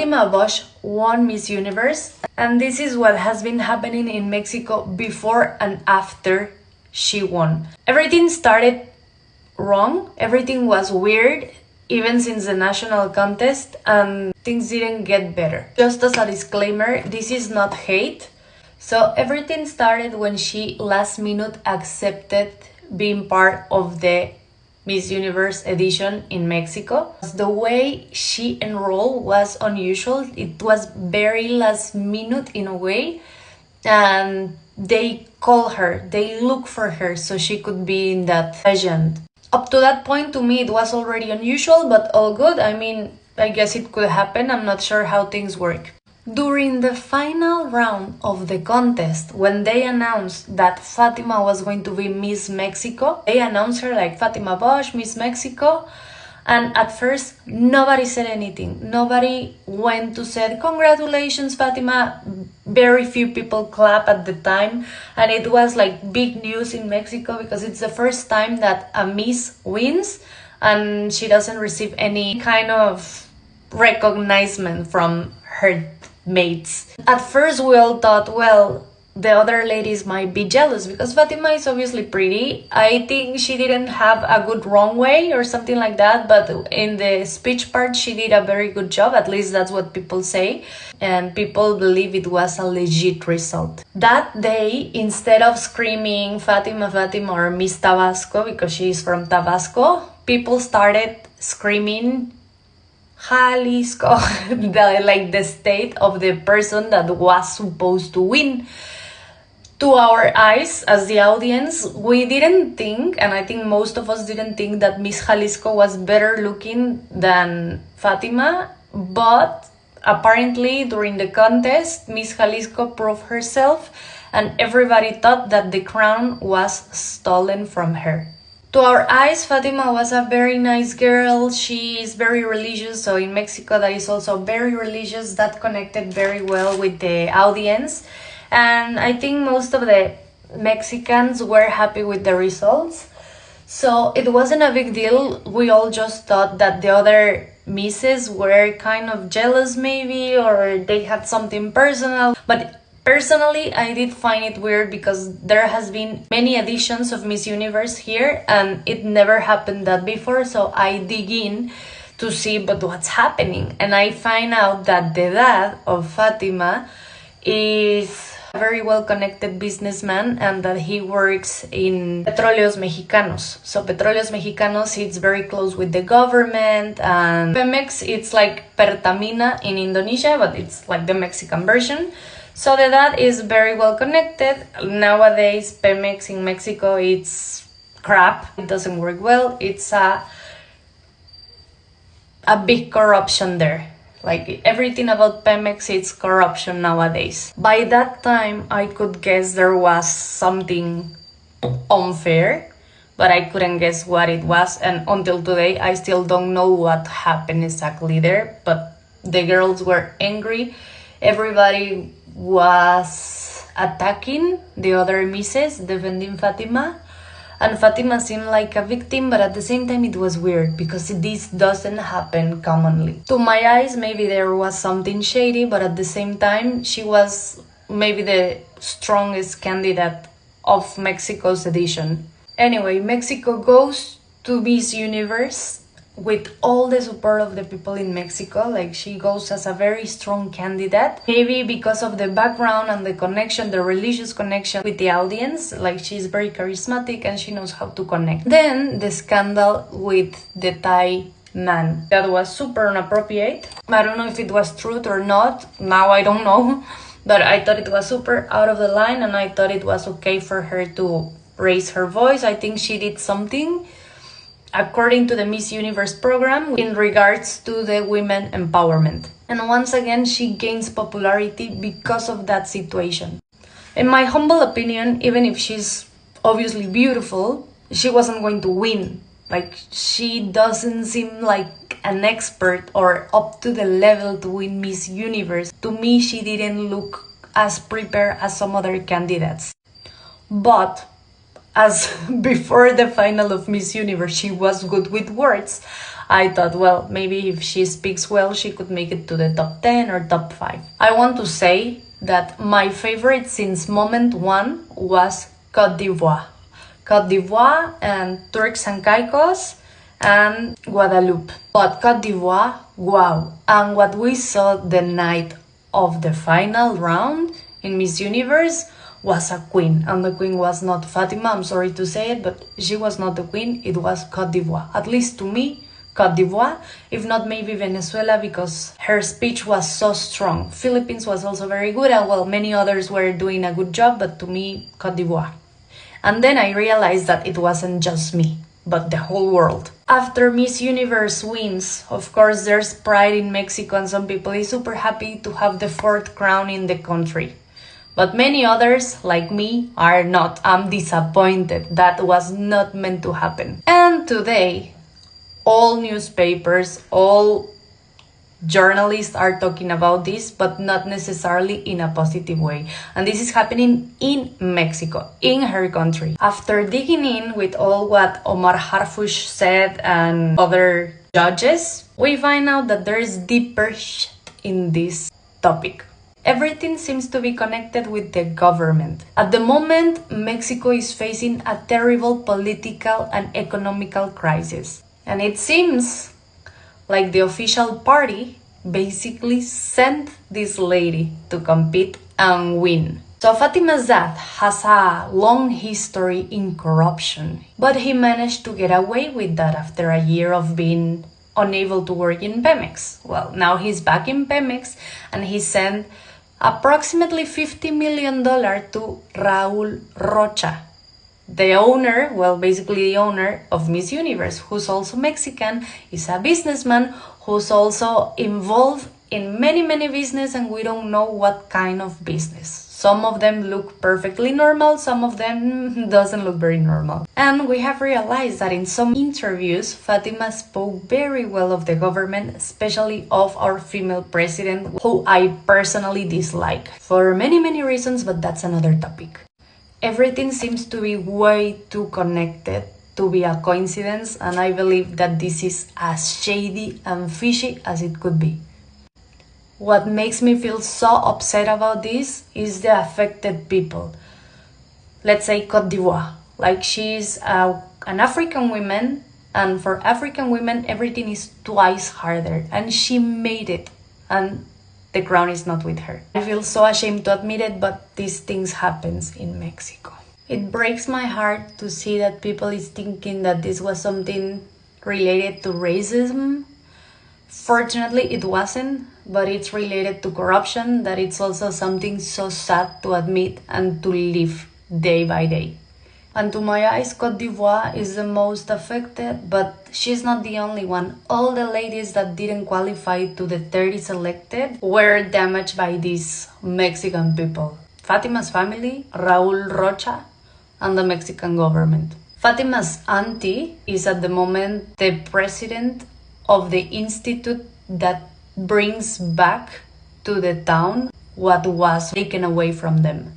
Fatima Bosch won Miss Universe, and this is what has been happening in Mexico before and after she won. Everything started wrong, everything was weird, even since the national contest, and things didn't get better. Just as a disclaimer, this is not hate. So everything started when she last minute accepted being part of the Miss Universe edition in Mexico. The way she enrolled was unusual. It was very last minute in a way, and they call her, they look for her so she could be in that pageant. Up to that point, to me, it was already unusual, but all good. I mean, I guess it could happen. I'm not sure how things work. During the final round of the contest, when they announced that Fatima was going to be Miss Mexico, they announced her like Fatima Bosch, Miss Mexico. And at first, nobody said anything. Nobody went to say, congratulations, Fatima. Very few people clap at the time. And it was like big news in Mexico because it's the first time that a Miss wins and she doesn't receive any kind of recognition from her mates. At first, we all thought, well, the other ladies might be jealous because Fatima is obviously pretty. I think she didn't have a good runway or something like that, but in the speech part she did a very good job. At least that's what people say, and people believe it was a legit result. That day, instead of screaming Fatima, Fatima or Miss Tabasco because she is from Tabasco, people started screaming Jalisco, like the state of the person that was supposed to win. To our eyes, as the audience, we didn't think, and I think most of us didn't think, that Miss Jalisco was better looking than Fatima, but apparently during the contest, Miss Jalisco proved herself, and everybody thought that the crown was stolen from her. To our eyes, Fatima was a very nice girl. She is very religious, so in Mexico that is also very religious. That connected very well with the audience. And I think most of the Mexicans were happy with the results. So it wasn't a big deal. We all just thought that the other misses were kind of jealous maybe, or they had something personal. But personally, I did find it weird because there has been many editions of Miss Universe here and it never happened that before. So I dig in to see but what's happening. And I find out that the dad of Fatima is a very well-connected businessman and that he works in Petróleos Mexicanos. So Petróleos Mexicanos, it's very close with the government, and Pemex, it's like Pertamina in Indonesia, but it's like the Mexican version. So the dad is very well connected. Nowadays, Pemex in Mexico, it's crap. It doesn't work well. It's a big corruption there. Like everything about Pemex, it's corruption nowadays. By that time, I could guess there was something unfair, but I couldn't guess what it was. And until today, I still don't know what happened exactly there. But the girls were angry. Everybody was attacking the other misses, defending Fatima. And Fatima seemed like a victim, but at the same time it was weird because this doesn't happen commonly. To my eyes, maybe there was something shady, but at the same time, she was maybe the strongest candidate of Mexico's edition. Anyway, Mexico goes to Miss Universe with all the support of the people in Mexico. Like, she goes as a very strong candidate, maybe because of the background and the connection, the religious connection with the audience. Like, she's very charismatic and she knows how to connect. Then the scandal with the Thai man, that was super inappropriate. I don't know if it was truth or not, now I don't know, but I thought it was super out of the line, and I thought it was okay for her to raise her voice. I think she did something according to the Miss Universe program in regards to the women empowerment. And once again, she gains popularity because of that situation. In my humble opinion, even if she's obviously beautiful, she wasn't going to win. Like, she doesn't seem like an expert or up to the level to win Miss Universe. To me, she didn't look as prepared as some other candidates. But as before the final of Miss Universe, she was good with words. I thought, well, maybe if she speaks well, she could make it to the top 10 or top 5. I want to say that my favorite since moment one was Côte d'Ivoire. Côte d'Ivoire and Turks and Caicos and Guadeloupe. But Côte d'Ivoire, wow. And what we saw the night of the final round in Miss Universe was a queen. And the queen was not Fatima, I'm sorry to say it, but she was not the queen, it was Côte d'Ivoire. At least to me, Côte d'Ivoire, if not maybe Venezuela, because her speech was so strong. Philippines was also very good, and well, many others were doing a good job, but to me, Côte d'Ivoire. And then I realized that it wasn't just me, but the whole world. After Miss Universe wins, of course there's pride in Mexico and some people is super happy to have the 4th crown in the country. But many others, like me, are not. I'm disappointed. That was not meant to happen. And today, all newspapers, all journalists are talking about this, but not necessarily in a positive way. And this is happening in Mexico, in her country. After digging in with all what Omar Harfush said and other judges, we find out that there is deeper shit in this topic. Everything seems to be connected with the government. At the moment, Mexico is facing a terrible political and economical crisis. And it seems like the official party basically sent this lady to compete and win. So Fatima's dad has a long history in corruption, but he managed to get away with that after a year of being unable to work in Pemex. Well, now he's back in Pemex and he sent approximately $50 million to Raúl Rocha, the owner, well, basically the owner of Miss Universe, who's also Mexican, is a businessman who's also involved in many business, and we don't know what kind of business. Some of them look perfectly normal, some of them doesn't look very normal. And we have realized that in some interviews, Fatima spoke very well of the government, especially of our female president, who I personally dislike. For many reasons, but that's another topic. Everything seems to be way too connected to be a coincidence, and I believe that this is as shady and fishy as it could be. What makes me feel so upset about this is the affected people. Let's say Côte d'Ivoire. Like she's an African woman, and for African women everything is twice harder, and she made it, and the crown is not with her. I feel so ashamed to admit it, but these things happen in Mexico. It breaks my heart to see that people is thinking that this was something related to racism. Fortunately, it wasn't, but it's related to corruption, that it's also something so sad to admit and to live day by day. And to my eyes, Côte d'Ivoire is the most affected, but she's not the only one. All the ladies that didn't qualify to the 30 selected were damaged by these Mexican people. Fatima's family, Raúl Rocha, and the Mexican government. Fatima's auntie is at the moment the president of the institute that brings back to the town what was taken away from them.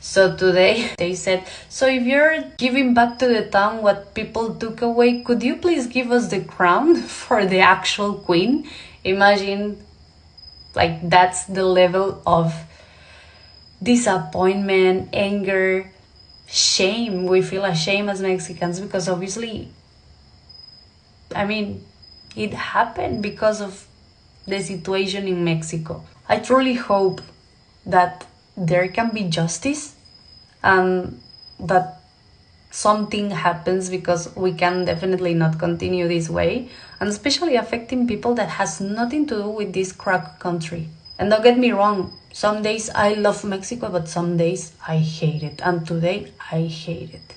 So today they said, so if you're giving back to the town what people took away, could you please give us the crown for the actual queen? Imagine, like, that's the level of disappointment, anger, shame. We feel ashamed as Mexicans because obviously, I mean, it happened because of the situation in Mexico. I truly hope that there can be justice and that something happens, because we can definitely not continue this way, and especially affecting people that has nothing to do with this crack country. And don't get me wrong, some days I love Mexico, but some days I hate it, and today I hate it.